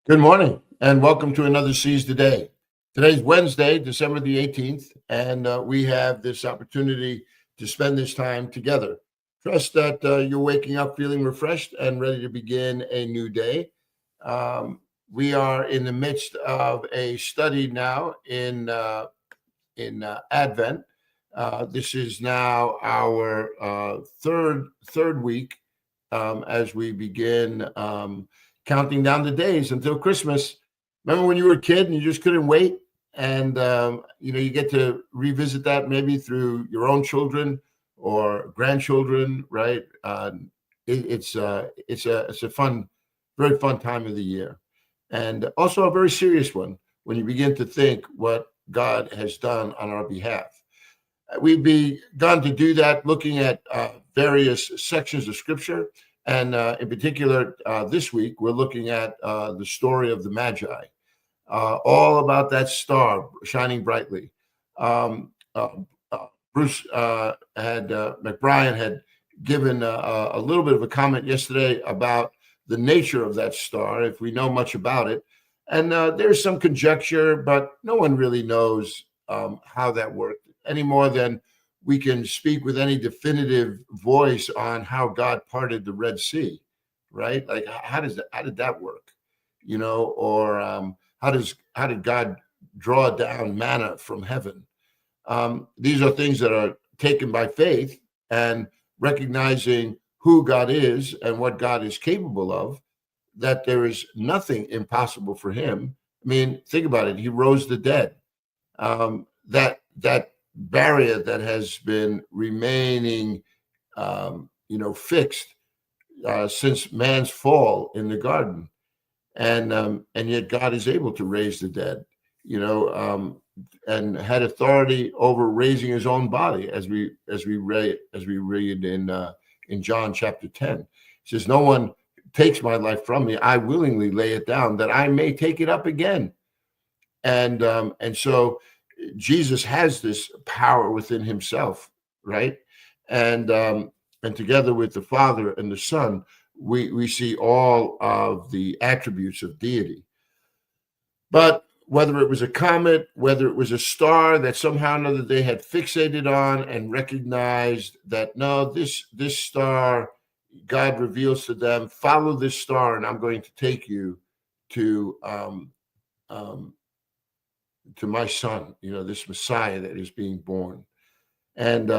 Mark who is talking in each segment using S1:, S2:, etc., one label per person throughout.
S1: Good morning and welcome to another Seize the Day. Today's Wednesday, December the 18th, and we have this opportunity to spend this time together. Trust that you're waking up feeling refreshed and ready to begin a new day. We are in the midst of a study now in Advent. This is now our third week as we begin counting down the days until Christmas. Remember when you were a kid and you just couldn't wait, and you get to revisit that maybe through your own children or grandchildren, right? It's a fun, very fun time of the year, and also a very serious one when you begin to think what God has done on our behalf. We've begun to do that looking at various sections of Scripture. And in particular, this week, we're looking at the story of the MAGI, all about that star shining brightly. Bruce McBrien had given a little bit of a comment yesterday about the nature of that star, if we know much about it. And there's some conjecture, but no one really knows how that worked any more than we can speak with any definitive voice on how God parted the Red Sea, right? Like how did that work? Or how did God draw down manna from heaven? These are things that are taken by faith and recognizing who God is and what God is capable of, that there is nothing impossible for him. I mean, think about it. He rose the dead. That barrier that has been remaining, fixed since man's fall in the garden, and yet God is able to raise the dead, and had authority over raising His own body, as we read in John chapter 10. It says, "No one takes my life from me; I willingly lay it down, that I may take it up again." And so Jesus has this power within himself, right? And together with the Father and the Son, we see all of the attributes of deity. But whether it was a comet, whether it was a star that somehow or another they had fixated on and recognized that, no, this star, God reveals to them, follow this star, and I'm going to take you to my son, this Messiah that is being born. And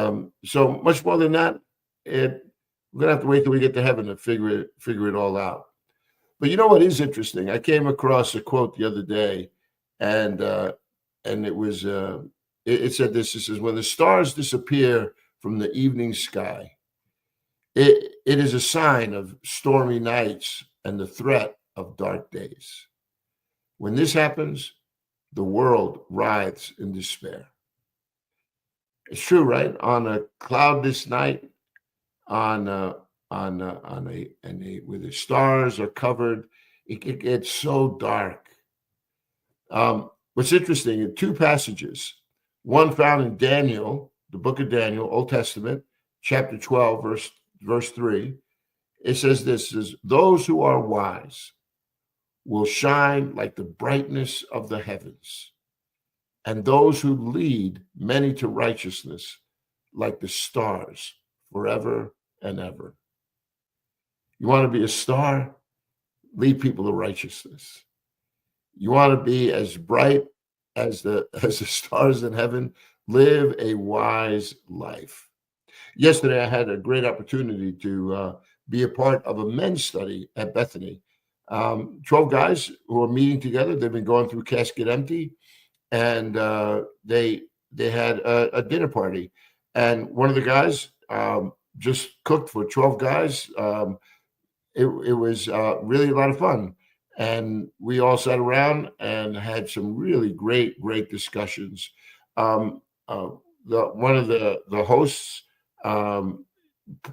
S1: so much more than that, we're going to have to wait till we get to heaven to figure it all out. But you know what is interesting? I came across a quote the other day, and it was it said this. It says, "When the stars disappear from the evening sky, it is a sign of stormy nights and the threat of dark days. When this happens, the world writhes in despair." It's true, right? On a cloudless night, where the stars are covered, it gets so dark. What's interesting, in two passages, one found in Daniel, the book of Daniel, Old Testament, chapter 12, verse 3, it says this, "Those who are wise will shine like the brightness of the heavens, and those who lead many to righteousness like the stars forever and ever." You want to be a star? Lead people to righteousness. You want to be as bright as the stars in heaven? Live a wise life. Yesterday, I had a great opportunity to be a part of a men's study at Bethany. 12 guys who are meeting together. They've been going through Casket Empty, and they had a dinner party. And one of the guys just cooked for 12 guys. It was really a lot of fun. And we all sat around and had some really great discussions. One of the hosts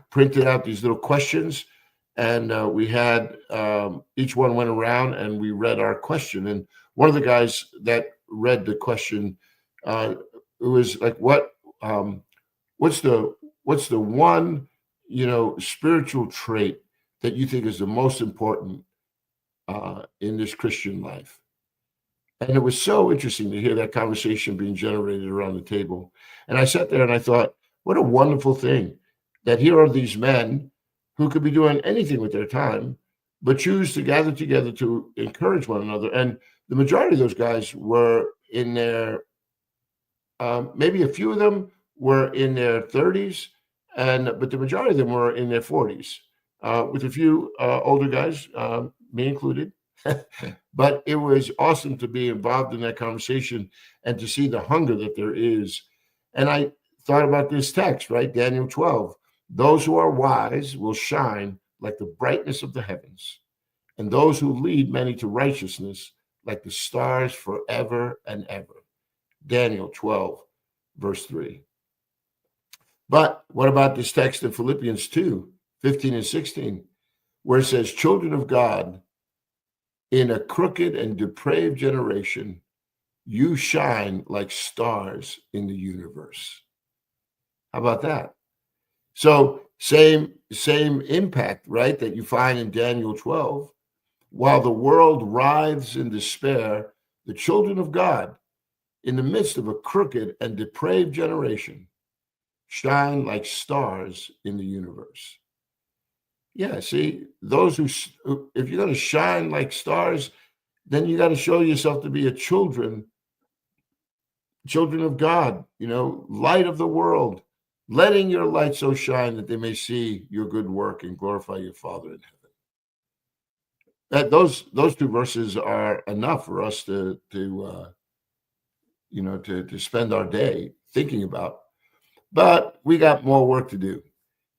S1: printed out these little questions, and we had each one went around and we read our question. And one of the guys that read the question, it was like, what's the one spiritual trait that you think is the most important in this Christian life. And it was so interesting to hear that conversation being generated around the table. And I sat there and I thought, what a wonderful thing that here are these men who could be doing anything with their time, but choose to gather together to encourage one another. And the majority of those guys were in their, maybe a few of them were in their 30s, but the majority of them were in their 40s, with a few older guys, me included. But it was awesome to be involved in that conversation and to see the hunger that there is. And I thought about this text, right? Daniel 12. Those who are wise will shine like the brightness of the heavens, and those who lead many to righteousness like the stars forever and ever. Daniel 12, verse 3. But what about this text in Philippians 2, 15 and 16, where it says, children of God, in a crooked and depraved generation, you shine like stars in the universe. How about that? So same impact, right, that you find in Daniel 12. While the world writhes in despair, the children of God, in the midst of a crooked and depraved generation, shine like stars in the universe. Yeah, see, those who, if you're going to shine like stars, then you got to show yourself to be a children of God, light of the world, letting your light so shine that they may see your good work and glorify your Father in heaven. Those two verses are enough for us to spend our day thinking about. But we got more work to do.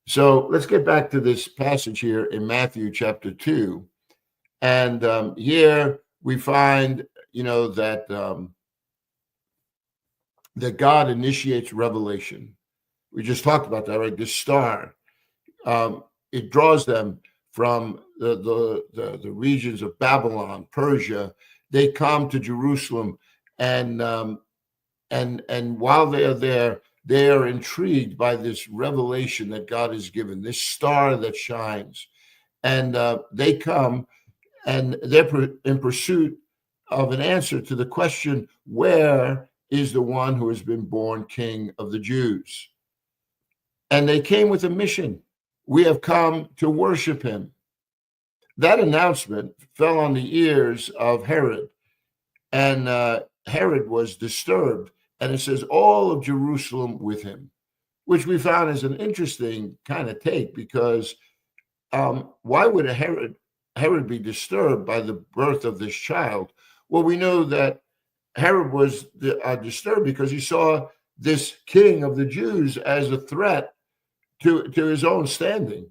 S1: So let's get back to this passage here in Matthew chapter 2. And here we find, that God initiates revelation. We just talked about that, right? This star, it draws them from the regions of Babylon, Persia. They come to Jerusalem, and while they are there, they are intrigued by this revelation that God has given, this star that shines. And they come and they're in pursuit of an answer to the question, where is the one who has been born King of the Jews? And they came with a mission. We have come to worship him. That announcement fell on the ears of Herod, and Herod was disturbed. And it says all of Jerusalem with him, which we found as an interesting kind of take, because why would Herod be disturbed by the birth of this child? Well, we know that Herod was disturbed because he saw this king of the Jews as a threat to his own standing.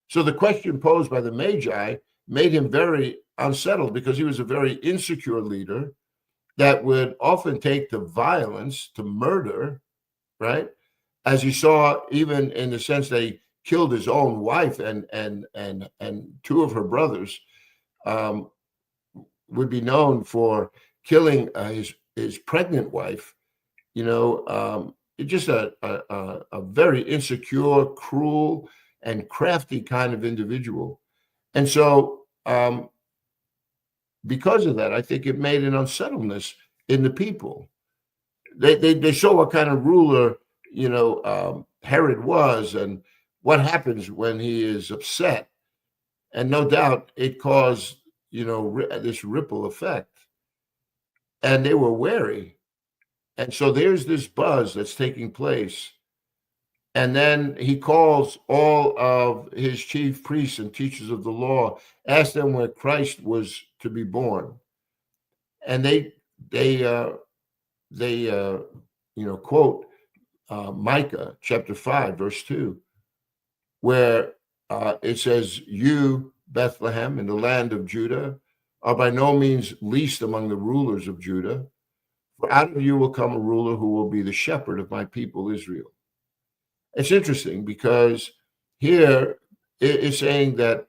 S1: So the question posed by the Magi made him very unsettled, because he was a very insecure leader that would often take to violence, to murder, right? As you saw, even in the sense that he killed his own wife and two of her brothers, would be known for killing his pregnant wife. Just a very insecure, cruel, and crafty kind of individual. And so, because of that, I think it made an unsettledness in the people. They saw what kind of ruler, Herod was, and what happens when he is upset. And no doubt it caused, this ripple effect. And they were wary. And so there's this buzz that's taking place. And then he calls all of his chief priests and teachers of the law, asked them where Christ was to be born. And they quote Micah chapter 5, verse 2, where it says, you, Bethlehem, in the land of Judah, are by no means least among the rulers of Judah, for out of you will come a ruler who will be the shepherd of my people Israel. It's interesting because here it is saying that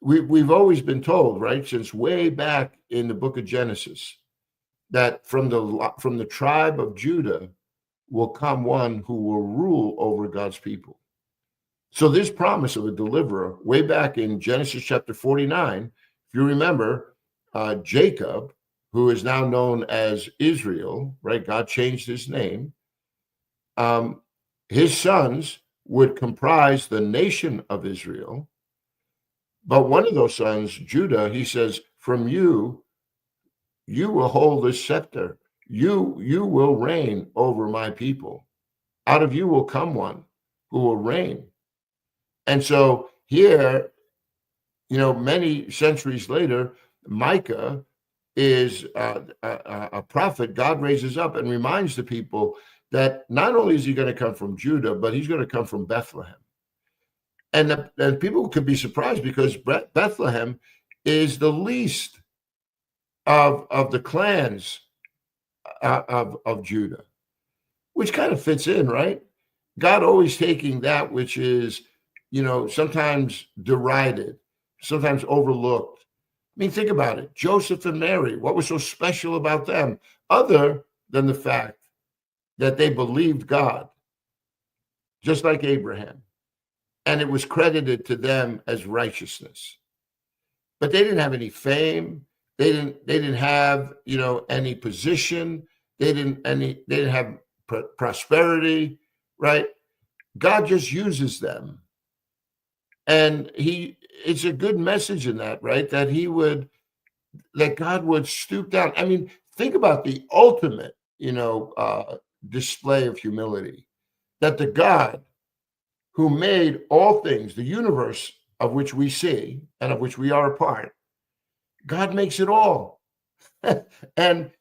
S1: we've always been told, right, since way back in the book of Genesis, that from the tribe of Judah will come one who will rule over God's people. So this promise of a deliverer, way back in Genesis chapter 49, If you remember, Jacob, who is now known as Israel, right? God changed his name. His sons would comprise the nation of Israel. But one of those sons, Judah, he says, from you will hold the scepter. You will reign over my people. Out of you will come one who will reign. And so here, many centuries later, Micah is a prophet God raises up and reminds the people that not only is he going to come from Judah, but he's going to come from Bethlehem. And people could be surprised because Bethlehem is the least of the clans of Judah, which kind of fits in, right? God always taking that which is, sometimes derided, sometimes overlooked. I mean, think about it. Joseph and Mary, what was so special about them other than the fact that they believed God, just like Abraham, and it was credited to them as righteousness. But they didn't have any fame. They didn't have, any position. They didn't have prosperity, right? God just uses them. And it's a good message in that, right? That God would stoop down. I mean, think about the ultimate, display of humility, that the God who made all things, the universe of which we see and of which we are a part, God makes it all. and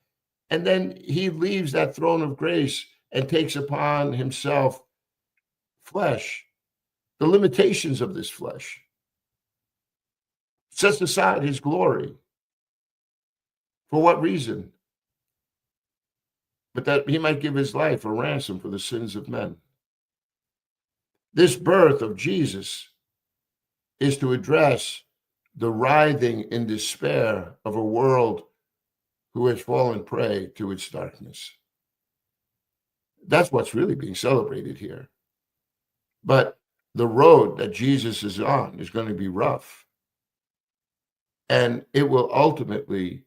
S1: then he leaves that throne of grace and takes upon himself flesh, the limitations of this flesh, sets aside his glory. For what reason? But that he might give his life a ransom for the sins of men. This birth of Jesus is to address the writhing in despair of a world who has fallen prey to its darkness. That's what's really being celebrated here. But the road that Jesus is on is going to be rough. And it will ultimately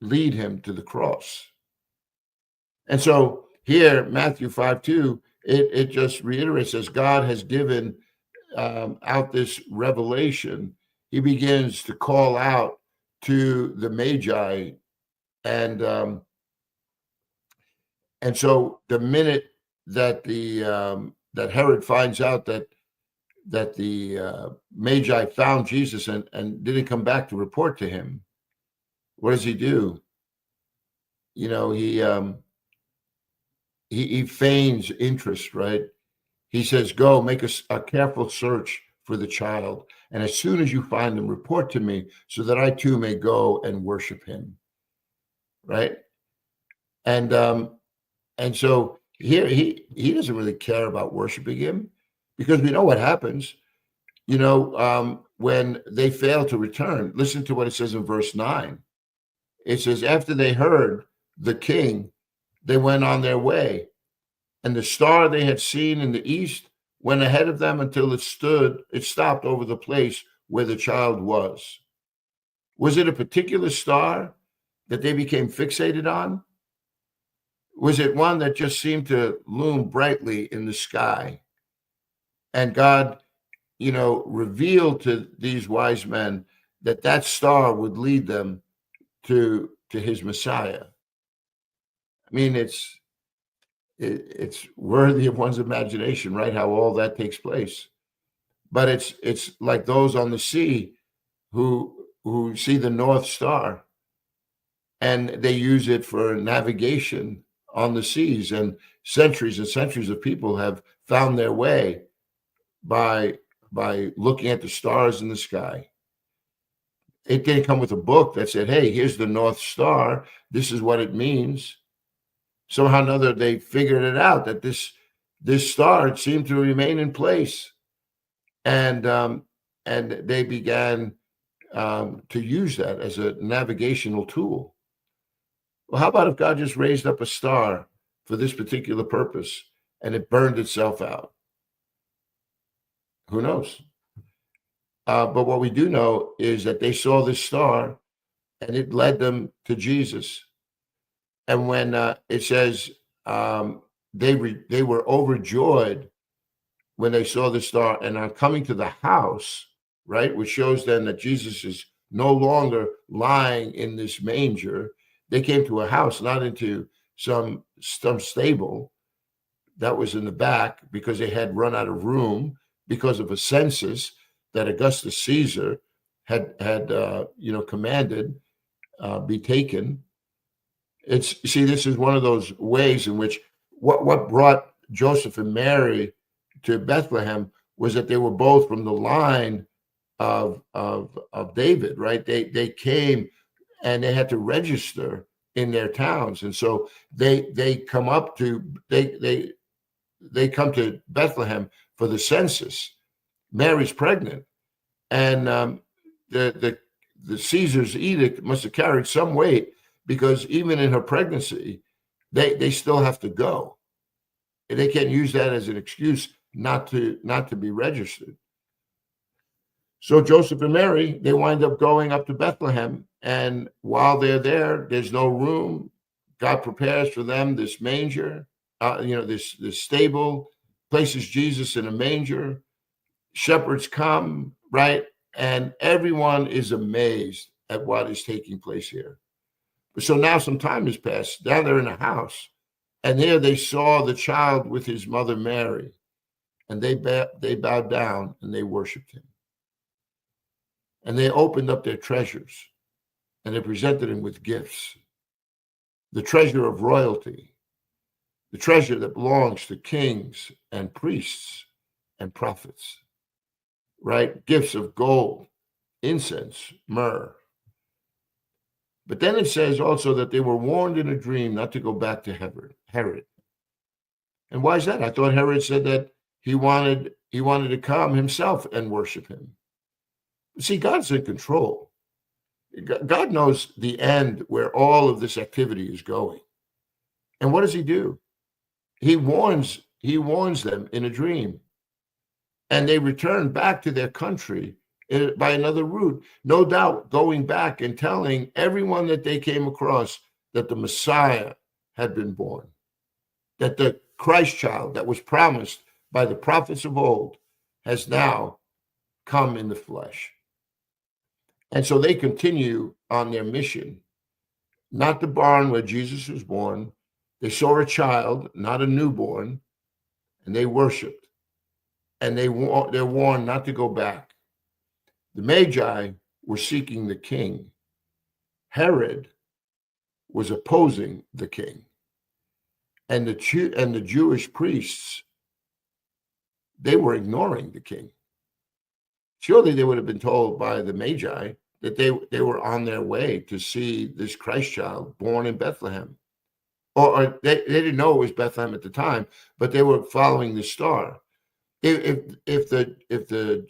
S1: lead him to the cross. And so here, Matthew 5:2, it just reiterates, as God has given out this revelation, he begins to call out to the Magi. And so the minute that that Herod finds out that the Magi found Jesus and didn't come back to report to him, what does he do? He feigns interest, right? He says, go make a careful search for the child. And as soon as you find him, report to me so that I too may go and worship him. Right. And so here he doesn't really care about worshiping him, because we know what happens, when they fail to return. Listen to what it says in verse 9. It says, after they heard the king, they went on their way, and the star they had seen in the east went ahead of them until it stopped over the place where the child was. Was it a particular star that they became fixated on? Was it one that just seemed to loom brightly in the sky? And God, revealed to these wise men that star would lead them to his Messiah. I mean, it's worthy of one's imagination, right? How all that takes place. But it's like those on the sea who see the North Star, and they use it for navigation on the seas, and centuries of people have found their way by looking at the stars in the sky. It didn't come with a book that said, hey, here's the North Star, this is what it means. Somehow or another, they figured it out, that this star seemed to remain in place, and they began to use that as a navigational tool. Well, how about if God just raised up a star for this particular purpose and it burned itself out? Who knows? But what we do know is that they saw this star and it led them to Jesus. And when it says they were overjoyed when they saw the star, and on coming to the house, right, which shows then that Jesus is no longer lying in this manger. They came to a house, not into some stable that was in the back, because they had run out of room because of a census that Augustus Caesar had commanded be taken. This is one of those ways in which what brought Joseph and Mary to Bethlehem was that they were both from the line of David, right? They came and they had to register in their towns, and so they come to Bethlehem for the census. Mary's pregnant, and the Caesar's edict must have carried some weight, because even in her pregnancy, they still have to go. And they can't use that as an excuse not to be registered. So Joseph and Mary, they wind up going up to Bethlehem, and while they're there, there's no room. God prepares for them this manger, this stable, places Jesus in a manger. Shepherds come, right? And everyone is amazed at what is taking place here. So now some time has passed. Now they're in a house, and there they saw the child with his mother Mary, and they bowed down and they worshiped him. And they opened up their treasures, and they presented him with gifts. The treasure of royalty, the treasure that belongs to kings and priests and prophets, right? Gifts of gold, incense, myrrh. But then it says also that they were warned in a dream not to go back to Herod. And why is that? I thought Herod said that he wanted to come himself and worship him. See, God's in control. God knows the end where all of this activity is going. And what does he do? He warns them in a dream. And they return back to their country by another route, no doubt going back and telling everyone that they came across that the Messiah had been born, that the Christ child that was promised by the prophets of old has now come in the flesh. And so they continue on their mission, not the barn where Jesus was born. They saw a child, not a newborn, and they worshiped. And they're warned not to go back. The Magi were seeking the king. Herod was opposing the king. And the Jewish priests, they were ignoring the king. Surely they would have been told by the Magi that they were on their way to see this Christ child born in Bethlehem. Or they didn't know it was Bethlehem at the time, but they were following the star. If the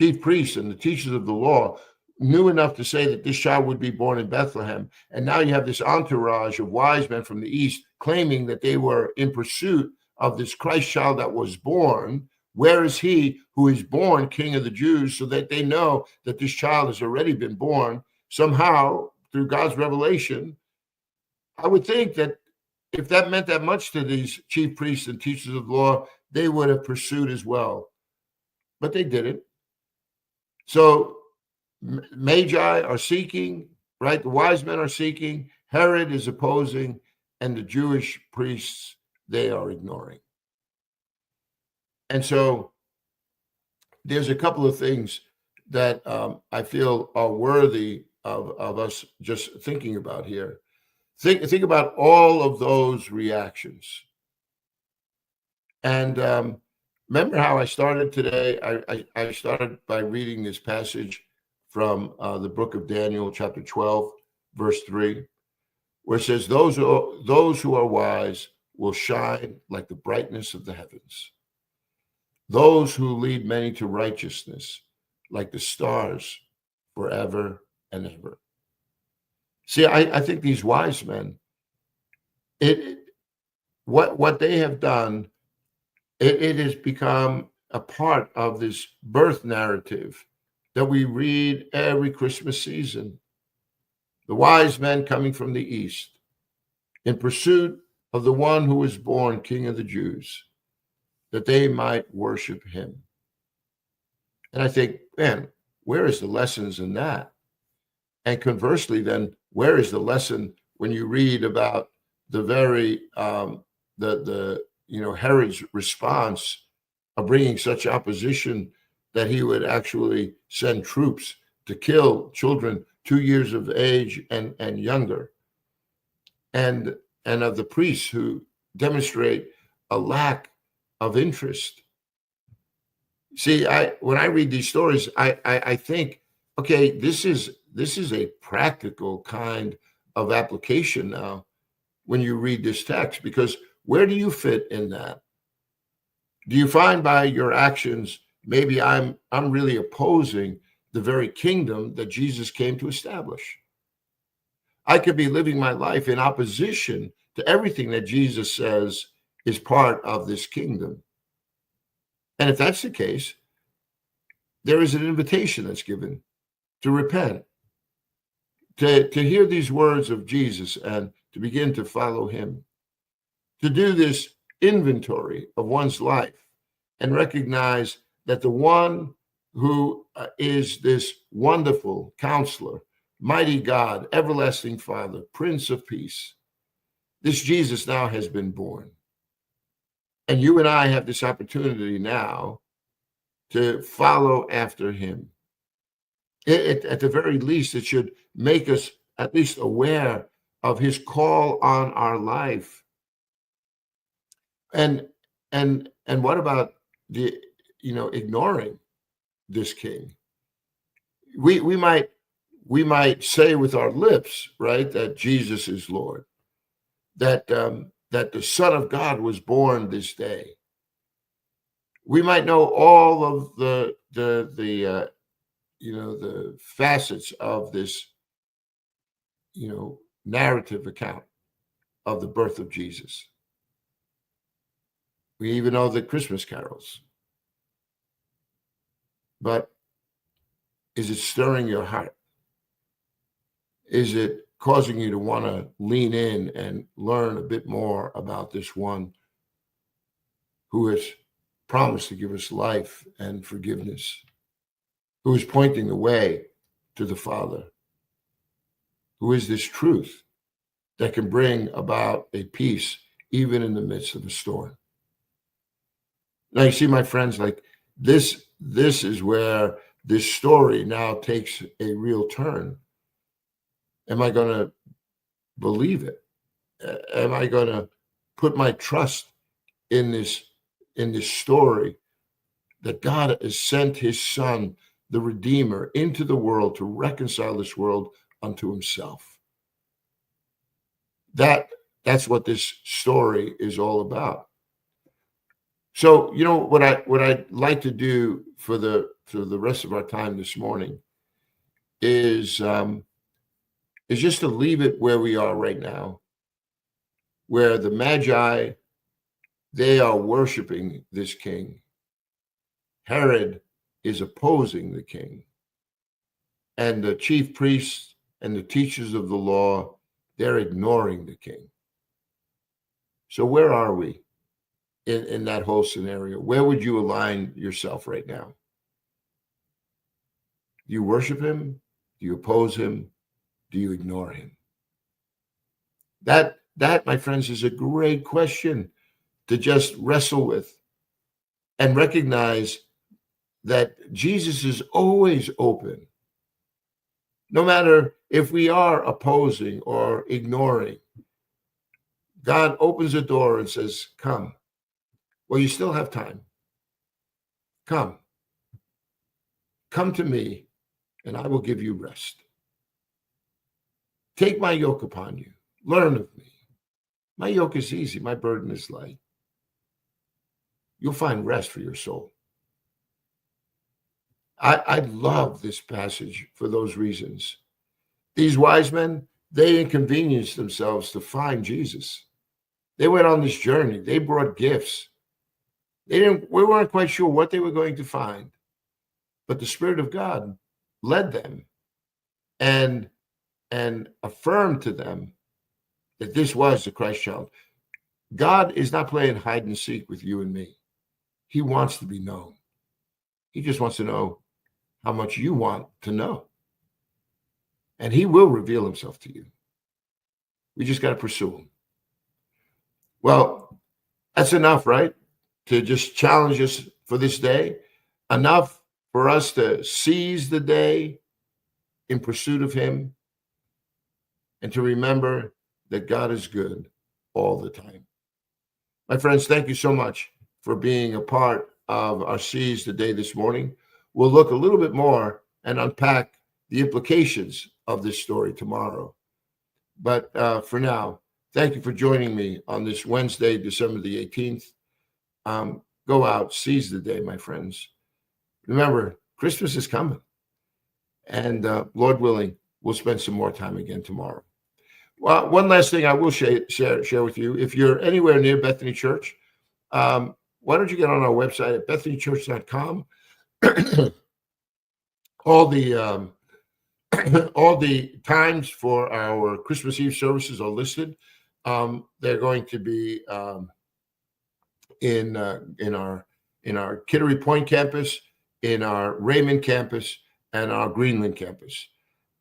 S1: chief priests and the teachers of the law knew enough to say that this child would be born in Bethlehem, and now you have this entourage of wise men from the east claiming that they were in pursuit of this Christ child that was born, where is he who is born King of the Jews, so that they know that this child has already been born somehow through God's revelation? I would think that if that meant that much to these chief priests and teachers of law, they would have pursued as well. But they didn't. So Magi are seeking, right? The wise men are seeking. Herod is opposing, and the Jewish priests, they are ignoring. And so there's a couple of things that I feel are worthy of us just thinking about here. Think about all of those reactions. And remember how I started today? I started by reading this passage from the book of Daniel, chapter 12, verse 3, where it says, those who are wise will shine like the brightness of the heavens. Those who lead many to righteousness, like the stars forever and ever. See, I think these wise men, what they have done, it has become a part of this birth narrative that we read every Christmas season. The wise men coming from the east in pursuit of the one who was born King of the Jews, that they might worship him. And I think, man, where is the lessons in that? And conversely, then, where is the lesson when you read about the very Herod's response of bringing such opposition that he would actually send troops to kill children 2 years of age and younger, and of the priests who demonstrate a lack of interest. See, when I read these stories, I think, okay, this is a practical kind of application now when you read this text, because where do you fit in that? Do you find by your actions, maybe I'm really opposing the very kingdom that Jesus came to establish? I could be living my life in opposition to everything that Jesus says is part of this kingdom. And if that's the case, there is an invitation that's given to repent, to hear these words of Jesus and to begin to follow him, to do this inventory of one's life and recognize that the one who is this wonderful counselor, mighty God, everlasting Father, Prince of Peace, this Jesus now has been born. And you and I have this opportunity now to follow after him. At the very least, it should make us at least aware of his call on our life. And what about the ignoring this king? We might say with our lips, right, that Jesus is Lord, that the Son of God was born this day. We might know all of the facets of this narrative account of the birth of Jesus. We even know the Christmas carols. But is it stirring your heart? Is it causing you to want to lean in and learn a bit more about this one who has promised to give us life and forgiveness, who is pointing the way to the Father, who is this truth that can bring about a peace even in the midst of a storm? Now, you see, my friends, like this is where this story now takes a real turn. Am I going to believe it? Am I going to put my trust in this story that God has sent his Son, the Redeemer, into the world to reconcile this world unto himself? That's what this story is all about. So, what I'd like to do for the rest of our time this morning is just to leave it where we are right now, where the Magi, they are worshiping this king. Herod is opposing the king. And the chief priests and the teachers of the law, they're ignoring the king. So where are we in that whole scenario? Where would you align yourself right now? Do you worship him? Do you oppose him? Do you ignore him? That, my friends, is a great question to just wrestle with and recognize that Jesus is always open. No matter if we are opposing or ignoring, God opens the door and says, come. Well, you still have time. Come. Come to me, and I will give you rest. Take my yoke upon you. Learn of me. My yoke is easy. My burden is light. You'll find rest for your soul. I love this passage for those reasons. These wise men, they inconvenienced themselves to find Jesus. They went on this journey. They brought gifts. We weren't quite sure what they were going to find, but the Spirit of God led them and affirmed to them that this was the Christ child. God is not playing hide and seek with you and me. He wants to be known. He just wants to know how much you want to know. And he will reveal himself to you. We just got to pursue him. Well, that's enough, right? To just challenge us for this day. Enough for us to seize the day in pursuit of him and to remember that God is good all the time. My friends, thank you so much for being a part of our Seize the Day this morning. We'll look a little bit more and unpack the implications of this story tomorrow. But for now, thank you for joining me on this Wednesday, December the 18th. Go out, seize the day, my friends. Remember, Christmas is coming. And Lord willing, we'll spend some more time again tomorrow. Well, one last thing I will share with you. If you're anywhere near Bethany Church, why don't you get on our website at bethanychurch.com? all the times for our Christmas Eve services are listed. They're going to be in our Kittery Point campus, in our Raymond campus, and our Greenland campus.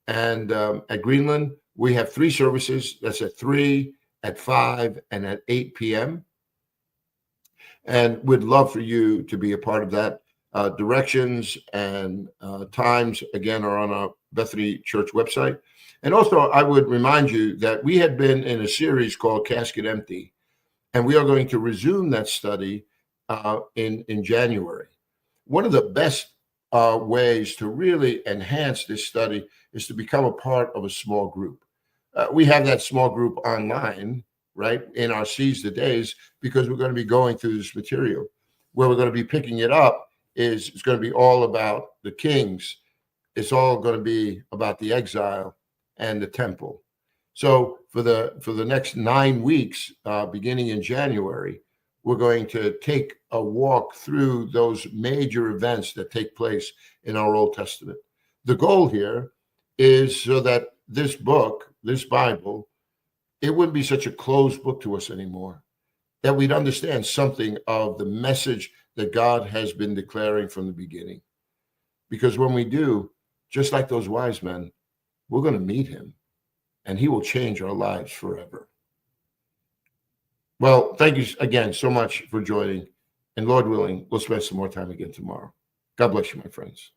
S1: And at Greenland, we have 3 services. That's at 3, at 5, and at 8 p.m. And we'd love for you to be a part of that. Directions and times, again, are on our Bethany Church website. And also, I would remind you that we had been in a series called Casket Empty, and we are going to resume that study in January. One of the best ways to really enhance this study is to become a part of a small group. We have that small group online, right, in our Seize the Days, because we're going to be going through this material. Where we're going to be picking it up is it's going to be all about the kings. It's all going to be about the exile and the temple. So for the next 9 weeks, beginning in January, we're going to take a walk through those major events that take place in our Old Testament. The goal here is so that this book, this Bible, it wouldn't be such a closed book to us anymore, that we'd understand something of the message that God has been declaring from the beginning. Because when we do, just like those wise men, we're going to meet him, and he will change our lives forever. Well, thank you again so much for joining. And Lord willing, we'll spend some more time again tomorrow. God bless you, my friends.